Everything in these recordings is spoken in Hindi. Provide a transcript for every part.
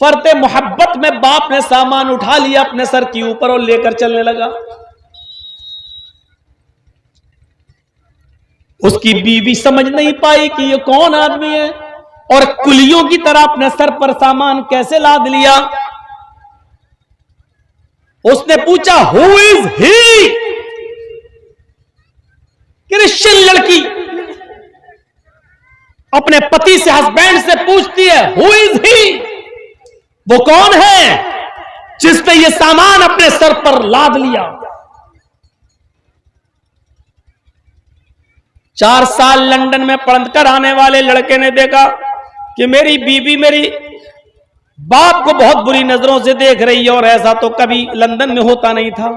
फरते मोहब्बत में बाप ने सामान उठा लिया अपने सर के ऊपर और लेकर चलने लगा। उसकी बीवी समझ नहीं पाई कि ये कौन आदमी है और कुलियों की तरह अपने सर पर सामान कैसे लाद लिया। उसने पूछा, हु इज ही? क्रिश्चियन लड़की अपने पति से, हस्बैंड से पूछती है, हु इज ही? वो कौन है जिसने ये सामान अपने सर पर लाद लिया? 4 साल लंदन में पढ़कर आने वाले लड़के ने देखा कि मेरी बीवी मेरी बाप को बहुत बुरी नजरों से देख रही है और ऐसा तो कभी लंदन में होता नहीं था।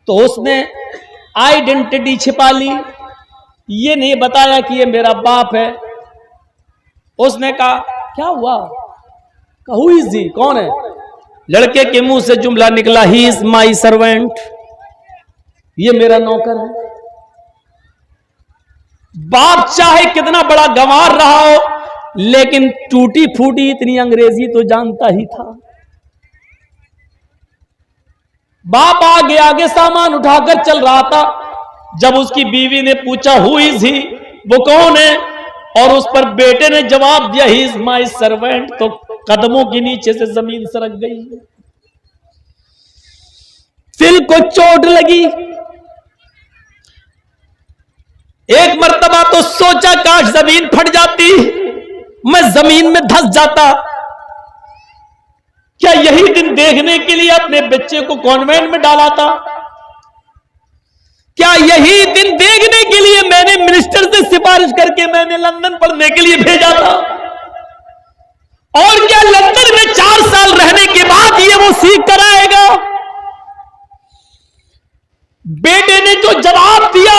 तो उसने आइडेंटिटी छिपा ली, ये नहीं बताया कि ये मेरा बाप है। उसने कहा, क्या हुआ? Who is he? कौन है? लड़के के मुंह से जुमला निकला, ही इज माई सर्वेंट, ये मेरा नौकर है। बाप चाहे कितना बड़ा गंवार रहा हो, लेकिन टूटी फूटी इतनी अंग्रेजी तो जानता ही था। बाप आगे आगे सामान उठाकर चल रहा था। जब उसकी बीवी ने पूछा, हु इज ही? वो कौन है? और उस पर बेटे ने जवाब दिया, ही इज माई सर्वेंट, तो कदमों के नीचे से जमीन सरक गई। दिल को चोट लगी। एक मर्तबा तो सोचा काश जमीन फट जाती, मैं जमीन में धंस जाता। क्या यही दिन देखने के लिए अपने बच्चे को कॉन्वेंट में डाला था? क्या यही दिन देखने के लिए मैंने मिनिस्टर से सिफारिश करके मैंने लंदन पढ़ने के लिए भेजा था? और क्या लंदन में 4 साल रहने के बाद ये वो सीख कर आएगा? बेटे ने जो जवाब दिया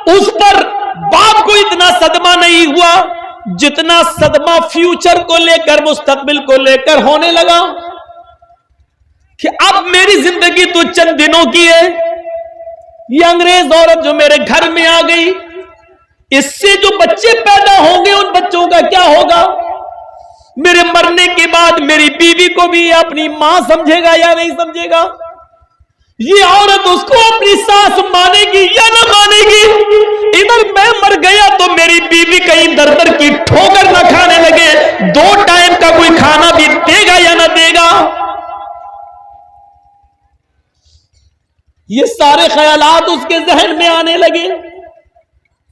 उस पर बाप को इतना सदमा नहीं हुआ जितना सदमा फ्यूचर को लेकर, मुस्तकबिल को लेकर होने लगा कि अब मेरी जिंदगी तो चंद दिनों की है। ये अंग्रेज औरत जो मेरे घर में आ गई, इससे जो बच्चे पैदा होंगे उन बच्चों का क्या होगा? मेरे मरने के बाद मेरी बीवी को भी अपनी मां समझेगा या नहीं समझेगा? ये औरत उसको अपनी सास मानेगी या ना मानेगी? इधर मैं मर गया तो मेरी बीवी कहीं दर दर की ठोकर ना खाने लगे, 2 टाइम का कोई खाना भी देगा या ना देगा? ये सारे ख्यालात उसके जहन में आने लगे।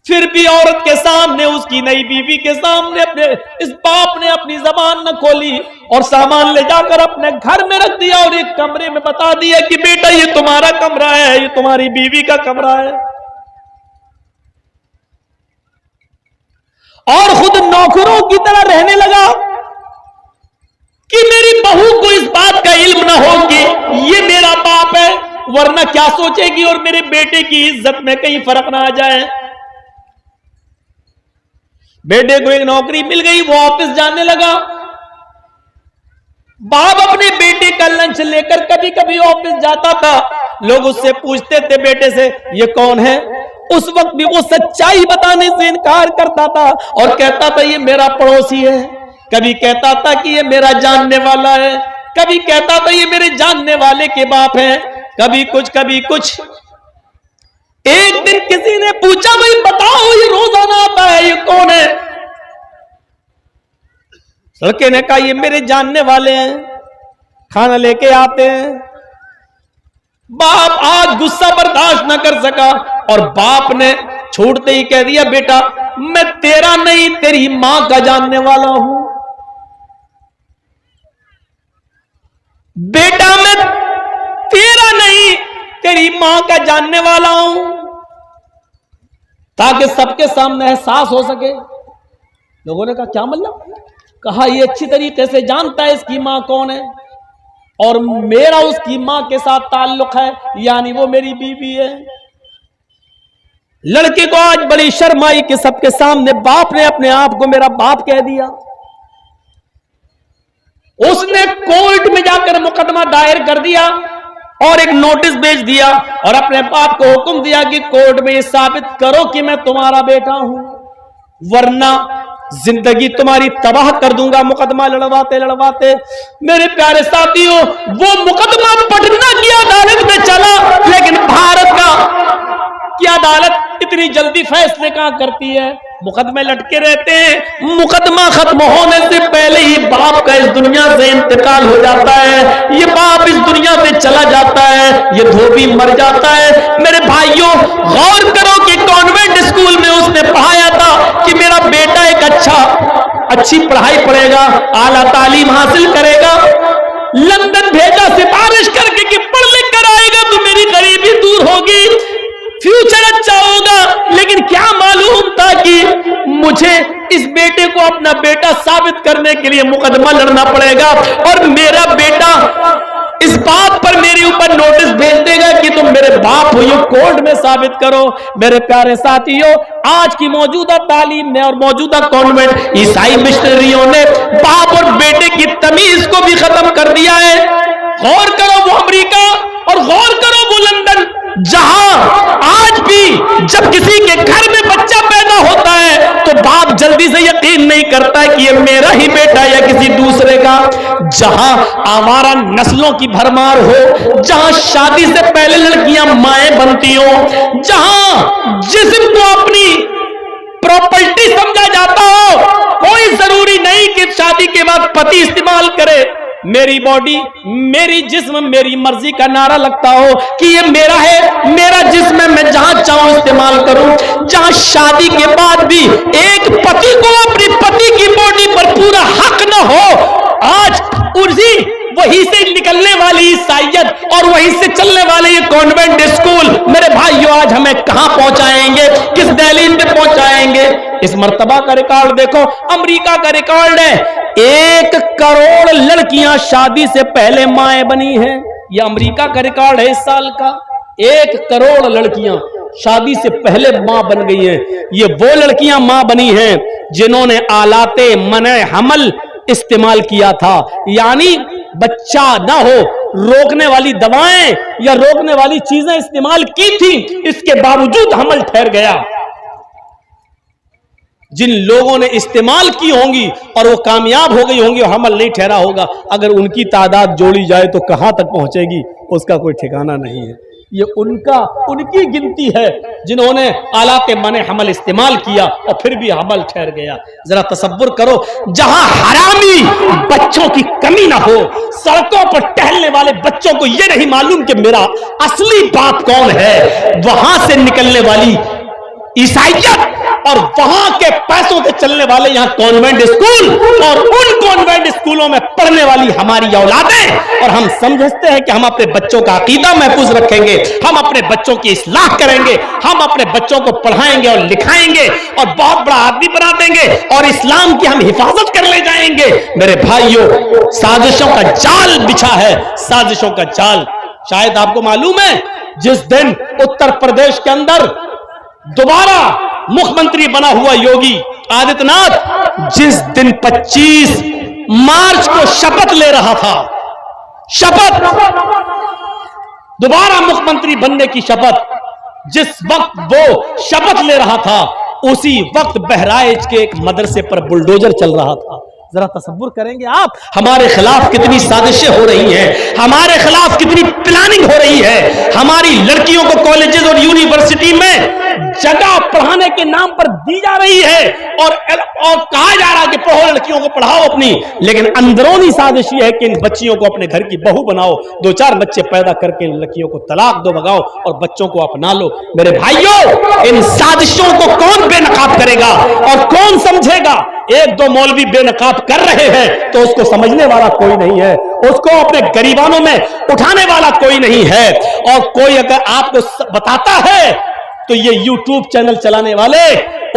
फिर भी औरत के सामने, उसकी नई बीवी के सामने अपने इस बाप ने अपनी जबान न खोली और सामान ले जाकर अपने घर में रख दिया और एक कमरे में बता दिया कि बेटा ये तुम्हारा कमरा है, ये तुम्हारी बीवी का कमरा है। और खुद नौकरों की तरह रहने लगा कि मेरी बहू को इस बात का इल्म ना हो कि ये मेरा बाप है, वरना क्या सोचेगी और मेरे बेटे की इज्जत में कहीं फर्क ना आ जाए। बेटे को एक नौकरी मिल गई, वो ऑफिस जाने लगा। बाप अपने बेटे का लंच लेकर कभी कभी ऑफिस जाता था। लोग उससे पूछते थे बेटे से, ये कौन है? उस वक्त भी वो सच्चाई बताने से इनकार करता था और कहता था ये मेरा पड़ोसी है। कभी कहता था कि ये मेरा जानने वाला है, कभी कहता था ये मेरे जानने वाले के बाप हैं, कभी कुछ कभी कुछ। एक दिन किसी ने पूछा, भाई बताओ ये रोजाना आता है, ये कौन है? लड़के ने कहा, ये मेरे जानने वाले हैं, खाना लेके आते हैं। बाप आज गुस्सा बर्दाश्त न कर सका और बाप ने छोड़ते ही कह दिया, बेटा मैं तेरा नहीं तेरी मां का जानने वाला हूं। बेटा मैं तेरा नहीं तेरी मां का जानने वाला हूं, ताकि सबके सामने एहसास हो सके। लोगों ने कहा क्या मतलब? कहा ये अच्छी तरीके से जानता है इसकी मां कौन है और मेरा उसकी मां के साथ ताल्लुक है, यानी वो मेरी बीवी है। लड़के को आज बड़ी शर्म आई कि सबके सामने बाप ने अपने आप को मेरा बाप कह दिया। उसने कोर्ट में जाकर मुकदमा दायर कर दिया और एक नोटिस भेज दिया और अपने बाप को हुक्म दिया कि कोर्ट में ये साबित करो कि मैं तुम्हारा बेटा हूं, वरना जिंदगी तुम्हारी तबाह कर दूंगा मुकदमा लड़वाते लड़वाते। मेरे प्यारे साथियों, वो मुकदमा पटना की अदालत में चला, लेकिन भारत की अदालत इतनी जल्दी फैसले कहां करती है, मुकदमे लटके रहते हैं। मुकदमा खत्म होने से पहले ही बाप का इस दुनिया से इंतकाल हो जाता है, ये बाप इस दुनिया से चला जाता है, ये धोबी मर जाता है। मेरे भाइयों, गौर करो कि कॉन्वेंट स्कूल में उसने पढ़ाया था कि मेरा बेटा एक अच्छी पढ़ाई पढ़ेगा, आला तालीम हासिल करेगा, लंदन भेजा सिफारिश करके कि पढ़ लिख कर आएगा तो मेरी गरीबी दूर होगी, फ्यूचर अच्छा होगा। लेकिन क्या मालूम था कि मुझे इस बेटे को अपना बेटा साबित करने के लिए मुकदमा लड़ना पड़ेगा, और मेरा बेटा इस बात पर मेरे ऊपर नोटिस भेज देगा कि तुम मेरे बाप हो, ये कोर्ट में साबित करो। मेरे प्यारे साथियों, आज की मौजूदा तालीम में और मौजूदा कॉन्वेंट ईसाई मिशनरियों ने बाप और बेटे की तमीज को भी खत्म कर दिया है। गौर करो वो अमेरिका और गौर करो वो लंदन, जहां आज भी जब किसी के घर में बच्चा पैदा होता है तो बाप जल्दी से यकीन नहीं करता है कि ये मेरा ही बेटा या किसी दूसरे का। जहां आवारा नस्लों की भरमार हो, जहां शादी से पहले लड़कियां माएं बनती हो, जहां जिस्म को अपनी प्रॉपर्टी समझा जाता हो, कोई जरूरी नहीं कि शादी के बाद पति इस्तेमाल करे। मेरी बॉडी, मेरी जिस्म, मेरी मर्जी का नारा लगता हो कि ये मेरा है, मेरा जिस्म है, मैं जहां चाहूं इस्तेमाल करूं। जहां शादी के बाद भी एक पति को अपनी पति की बॉडी पर पूरा हक न हो, आज वही से निकलने वाली ईसाइयत और वही से चलने वाले ये कॉन्वेंट स्कूल, मेरे भाइयों, आज हमें कहां पहुंचाएंगे, किस दहलीज पे पहुंचाएंगे। इस मर्तबा का रिकॉर्ड देखो, अमेरिका का रिकॉर्ड है, 1 करोड़ लड़कियां शादी से पहले माएं बनी हैं। यह अमेरिका का रिकॉर्ड है इस साल का। 1 करोड़ लड़कियां शादी से पहले मां बन गई हैं। ये वो लड़कियां मां बनी हैं जिन्होंने आलाते मने हमल इस्तेमाल किया था, यानी बच्चा ना हो रोकने वाली दवाएं या रोकने वाली चीजें इस्तेमाल की थी, इसके बावजूद हमल ठहर गया। जिन लोगों ने इस्तेमाल की होंगी और वो कामयाब हो गई होंगी और हमल नहीं ठहरा होगा, अगर उनकी तादाद जोड़ी जाए तो कहां तक पहुंचेगी उसका कोई ठिकाना नहीं है। ये उनकी गिनती है जिन्होंने आलाते मने हमल इस्तेमाल किया और फिर भी हमल ठहर गया। जरा तसव्वुर करो, जहां हरामी बच्चों की कमी ना हो, सड़कों पर टहलने वाले बच्चों को यह नहीं मालूम कि मेरा असली बाप कौन है, वहां से निकलने वाली ईसाइयत और वहां के पैसों से चलने वाले यहां कॉन्वेंट स्कूल और उन कॉन्वेंट स्कूलों में पढ़ने वाली हमारी औलादें, और हम समझते हैं कि हम अपने बच्चों का अकीदा महफूज रखेंगे, हम अपने बच्चों की इस्लाह करेंगे, हम अपने बच्चों को पढ़ाएंगे और लिखाएंगे और बहुत बड़ा आदमी बना देंगे और इस्लाम की हम हिफाजत कर ले जाएंगे। मेरे भाइयों, साजिशों का जाल बिछा है, साजिशों का जाल। शायद आपको मालूम है, जिस दिन उत्तर प्रदेश के अंदर दोबारा मुख्यमंत्री बना हुआ योगी आदित्यनाथ, जिस दिन 25 मार्च को शपथ ले रहा था, शपथ दोबारा मुख्यमंत्री बनने की शपथ, जिस वक्त वो शपथ ले रहा था उसी वक्त बहराइच के एक मदरसे पर बुलडोजर चल रहा था। जरा तसव्वुर करेंगे आप, हमारे खिलाफ कितनी साजिशें हो रही हैं, हमारे खिलाफ कितनी प्लानिंग हो रही है। हमारी लड़कियों को कॉलेजेस और यूनिवर्सिटी में जगह पढ़ाने के नाम पर दी जा रही है और कहा जा रहा है कि पढ़ो, लड़कियों को पढ़ाओ अपनी, लेकिन अंदरूनी साजिश ये है कि इन बच्चियों को अपने घर की बहू बनाओ, 2-4 बच्चे पैदा करके इन लड़कियों को तलाक दो, भगाओ और बच्चों को अपना लो। मेरे भाइयों, इन साजिशों को कौन बेनकाब करेगा और कौन समझेगा? 1-2 मौलवी बेनकाब कर रहे हैं तो उसको समझने वाला कोई नहीं है, उसको अपने गरीबानों में उठाने वाला कोई नहीं है। और कोई अगर आपको बताता है तो ये YouTube चैनल चलाने वाले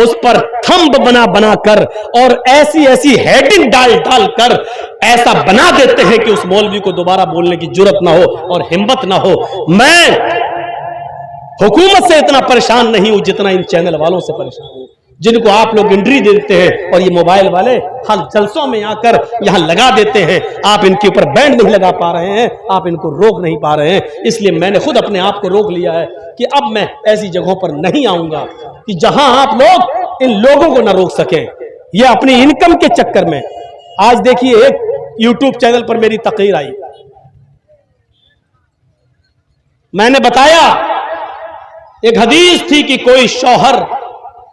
उस पर थंब बना कर और ऐसी हेडिंग डाल कर ऐसा बना देते हैं कि उस मौलवी को दोबारा बोलने की जुर्रत ना हो और हिम्मत ना हो। मैं हुकूमत से इतना परेशान नहीं हूं जितना इन चैनल वालों से परेशान हूं, जिनको आप लोग एंट्री देते हैं और ये मोबाइल वाले हर जलसों में आकर यहां लगा देते हैं। आप इनके ऊपर बैंड नहीं लगा पा रहे हैं, आप इनको रोक नहीं पा रहे हैं। इसलिए मैंने खुद अपने आप को रोक लिया है कि अब मैं ऐसी जगहों पर नहीं आऊंगा कि जहां आप लोग इन लोगों को ना रोक सकें। ये अपनी इनकम के चक्कर में। आज देखिए एक यूट्यूब चैनल पर मेरी तकरीर आई, मैंने बताया एक हदीस थी कि कोई शौहर,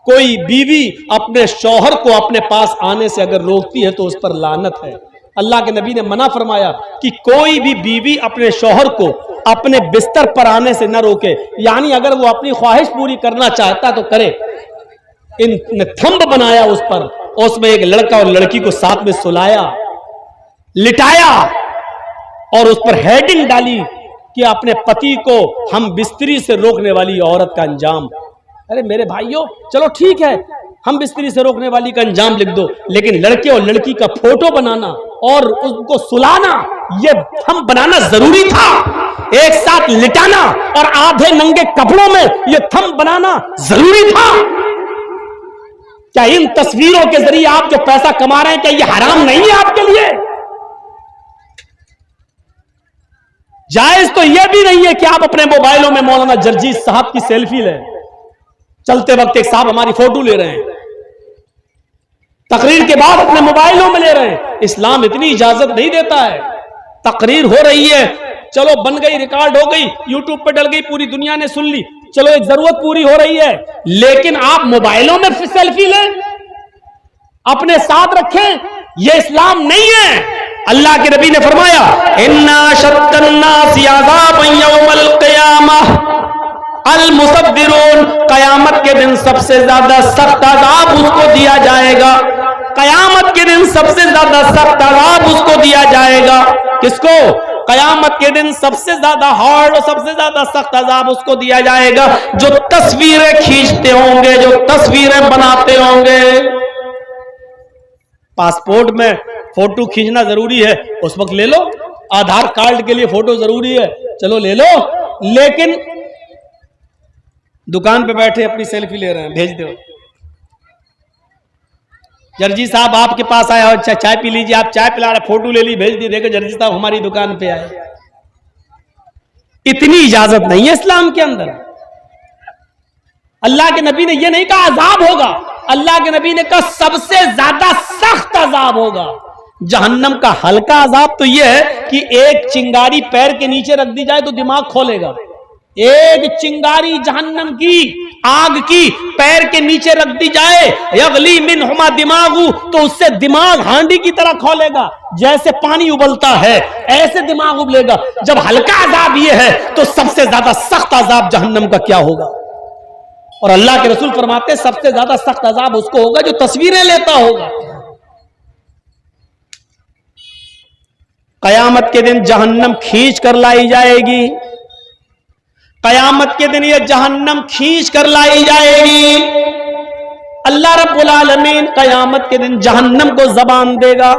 कोई बीवी अपने शौहर को अपने पास आने से अगर रोकती है तो उस पर लानत है। अल्लाह के नबी ने मना फरमाया कि कोई भी बीवी अपने शौहर को अपने बिस्तर पर आने से न रोके, यानी अगर वो अपनी ख्वाहिश पूरी करना चाहता तो करे। इन थंब बनाया उस पर, उसमें एक लड़का और लड़की को साथ में सुलाया, लिटाया और उस पर हेडिंग डाली कि अपने पति को हम बिस्तरी से रोकने वाली औरत का अंजाम। अरे मेरे भाइयों, चलो ठीक है, हम बिस्तरी से रोकने वाली का अंजाम लिख दो, लेकिन लड़के और लड़की का फोटो बनाना और उसको सुलाना, यह थंब बनाना जरूरी था। एक साथ लिटाना और आधे नंगे कपड़ों में यह थंब बनाना जरूरी था। क्या इन तस्वीरों के जरिए आप जो पैसा कमा रहे हैं, क्या यह हराम नहीं है आपके लिए? जायज तो यह भी नहीं है कि आप अपने मोबाइलों में मौलाना जर्जीस साहब की सेल्फी लें। चलते वक्त एक साहब हमारी फोटो ले रहे हैं, तकरीर के बाद अपने मोबाइलों में ले रहे हैं। इस्लाम इतनी इजाजत नहीं देता है। तकरीर हो रही है, चलो बन गई, रिकॉर्ड हो गई, यूट्यूब पर डल गई, पूरी दुनिया ने सुन ली, चलो एक जरूरत पूरी हो रही है, लेकिन आप मोबाइलों में सेल्फी लें, अपने साथ रखें, यह इस्लाम नहीं है। अल्लाह के नबी ने फरमाया, इन्ना शद्दन्नासी अज़ाबन यौमल क़ियामह अल मुसव्विरून, कयामत के दिन सबसे ज्यादा सख्त अज़ाब उसको दिया जाएगा। कयामत के दिन सबसे ज्यादा सख्त अज़ाब उसको दिया जाएगा। किसको? कयामत के दिन सबसे ज्यादा हार्ड और सबसे ज्यादा सख्त अज़ाब उसको दिया जाएगा जो तस्वीरें खींचते होंगे, जो तस्वीरें बनाते होंगे। पासपोर्ट में फोटो खींचना जरूरी है, उस वक्त ले लो। आधार कार्ड के लिए फोटो जरूरी है, चलो ले लो। लेकिन दुकान पे बैठे अपनी सेल्फी ले रहे हैं, भेज दो। जर्जी साहब आपके पास आया, अच्छा चाय पी लीजिए, आप चाय पिला रहे, फोटो ले ली, भेज दी, देखो जर्जी साहब हमारी दुकान पे आए। इतनी इजाजत नहीं है इस्लाम के अंदर। अल्लाह के नबी ने यह नहीं कहा अजाब होगा, अल्लाह के नबी ने कहा सबसे ज्यादा सख्त अजाब होगा। जहन्नम का हल्का अजाब तो यह है कि एक चिंगारी पैर के नीचे रख दी जाए तो दिमाग खोलेगा। एक चिंगारी जहन्नम की आग की पैर के नीचे रख दी जाए, यगली मिनहुमा दिमागु, तो उससे दिमाग हांडी की तरह खोलेगा, जैसे पानी उबलता है ऐसे दिमाग उबलेगा। जब हल्का अजाब यह है तो सबसे ज्यादा सख्त अजाब जहन्नम का क्या होगा? और अल्लाह के रसूल फरमाते सबसे ज्यादा सख्त अजाब उसको होगा जो तस्वीरें लेता होगा। कयामत के दिन जहन्नम खींच कर लाई जाएगी। कयामत के दिन यह जहन्नम खींच कर लाई जाएगी। अल्लाह रब्बुल आलमीन कयामत के दिन जहन्नम को जबान देगा,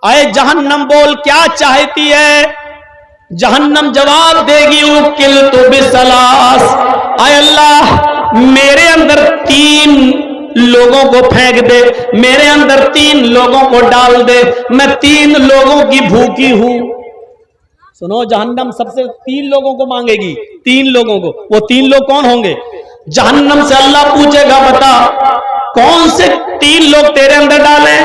आए जहन्नम बोल क्या चाहती है? जहन्नम जवाब देगी, उकिल तो बिसलास, आए अल्लाह मेरे अंदर 3 लोगों को फेंक दे, मेरे अंदर 3 लोगों को डाल दे, मैं 3 लोगों की भूखी हूं। सुनो, जहन्नम सबसे 3 लोगों को मांगेगी, 3 लोगों को। वो 3 लोग कौन होंगे? जहन्नम से अल्लाह पूछेगा बता कौन से 3 लोग तेरे अंदर डाले?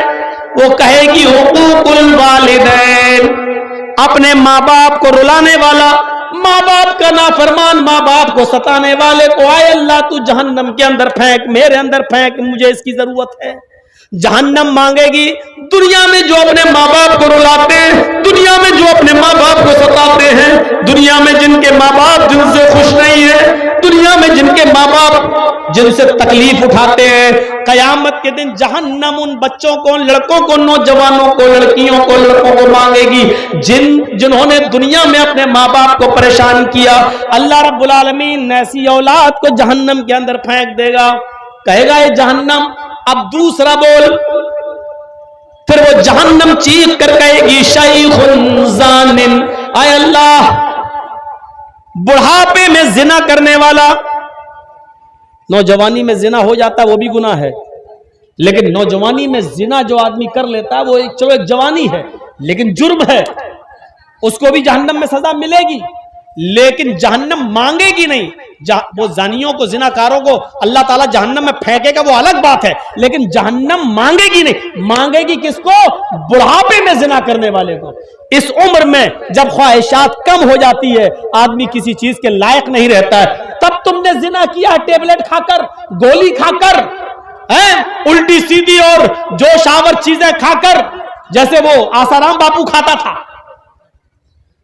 वो कहेगी हुकूकुल वालिदैन, अपने माँ बाप को रुलाने वाला, माँ बाप का नाफरमान, माँ बाप को सताने वाले को आए अल्लाह तू जहन्नम के अंदर फेंक, मेरे अंदर फेंक, मुझे इसकी जरूरत है। जहन्नम मांगेगी दुनिया में जो अपने माँ बाप को रुलाते हैं, दुनिया में जो अपने माँ बाप को सताते हैं, दुनिया में जिनके माँ बाप जिनसे खुश नहीं है, दुनिया में जिनके माँ बाप जिनसे तकलीफ उठाते हैं, कयामत के दिन जहन्नम उन बच्चों को, लड़कों को, नौजवानों को, लड़कियों को, लड़कों को मांगेगी जिन्होंने दुनिया में अपने माँ बाप को परेशान किया। अल्लाह रब्बुल आलमीन ऐसी औलाद को जहन्नम के अंदर फेंक देगा। कहेगा ये जहन्नम अब दूसरा बोल, फिर वो जहन्नम चीख कर कहेगी शैखुन ज़ानिन, आय अल्लाह बुढ़ापे में जिना करने वाला, नौजवानी में जिना हो जाता वो भी गुनाह है, लेकिन नौजवानी में जिना जो आदमी कर लेता है वो चलो एक जवानी है लेकिन जुर्म है, उसको भी जहन्नम में सजा मिलेगी। लेकिन जहन्नम मांगेगी नहीं। वो जानियों को, जिनाकारों को अल्लाह ताला जहन्नम में फेंकेगा, वो अलग बात है, लेकिन जहन्नम मांगेगी नहीं। मांगेगी किसको? बुढ़ापे में जिना करने वाले को। इस उम्र में जब ख्वाहिशात कम हो जाती है, आदमी किसी चीज के लायक नहीं रहता है, तब तुमने जिना किया टेबलेट खाकर, गोली खाकर, उल्टी सीधी और जोशावर चीजें खाकर, जैसे वो आसाराम बापू खाता था,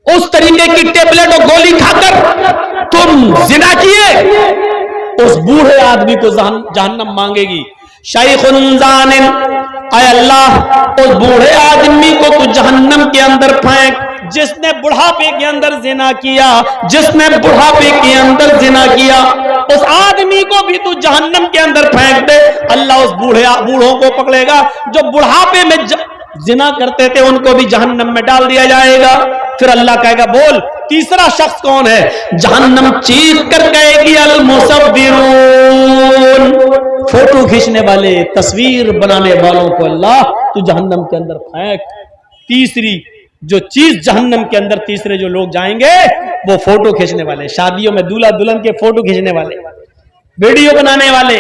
उस तरीके की टेबलेट और गोली खाकर तुम जिना किए, उस बूढ़े आदमी को जहन्नम मांगेगी। शैखुन ज़ानिन, ऐ अल्लाह उस बूढ़े आदमी को तू जहन्नम के अंदर फेंक, जिसने बुढ़ापे के अंदर जिना किया, जिसने बुढ़ापे के अंदर जिना किया, उस आदमी को भी तू जहन्नम के अंदर फेंक दे। अल्लाह उस बूढ़ों को पकड़ेगा जो बुढ़ापे में जिना करते थे, उनको भी जहन्नम में डाल दिया जाएगा। फिर अल्लाह कहेगा बोल तीसरा शख्स कौन है? जहन्नम चीख कर कहेगी अल मुसव्विरून, फोटो खींचने वाले, तस्वीर बनाने वालों को अल्लाह तू जहन्नम के अंदर फेंक। तीसरी जो चीज जहन्नम के अंदर, तीसरे जो लोग जाएंगे वो फोटो खींचने वाले, शादियों में दूल्हा दुल्हन के फोटो खींचने वाले, वीडियो बनाने वाले,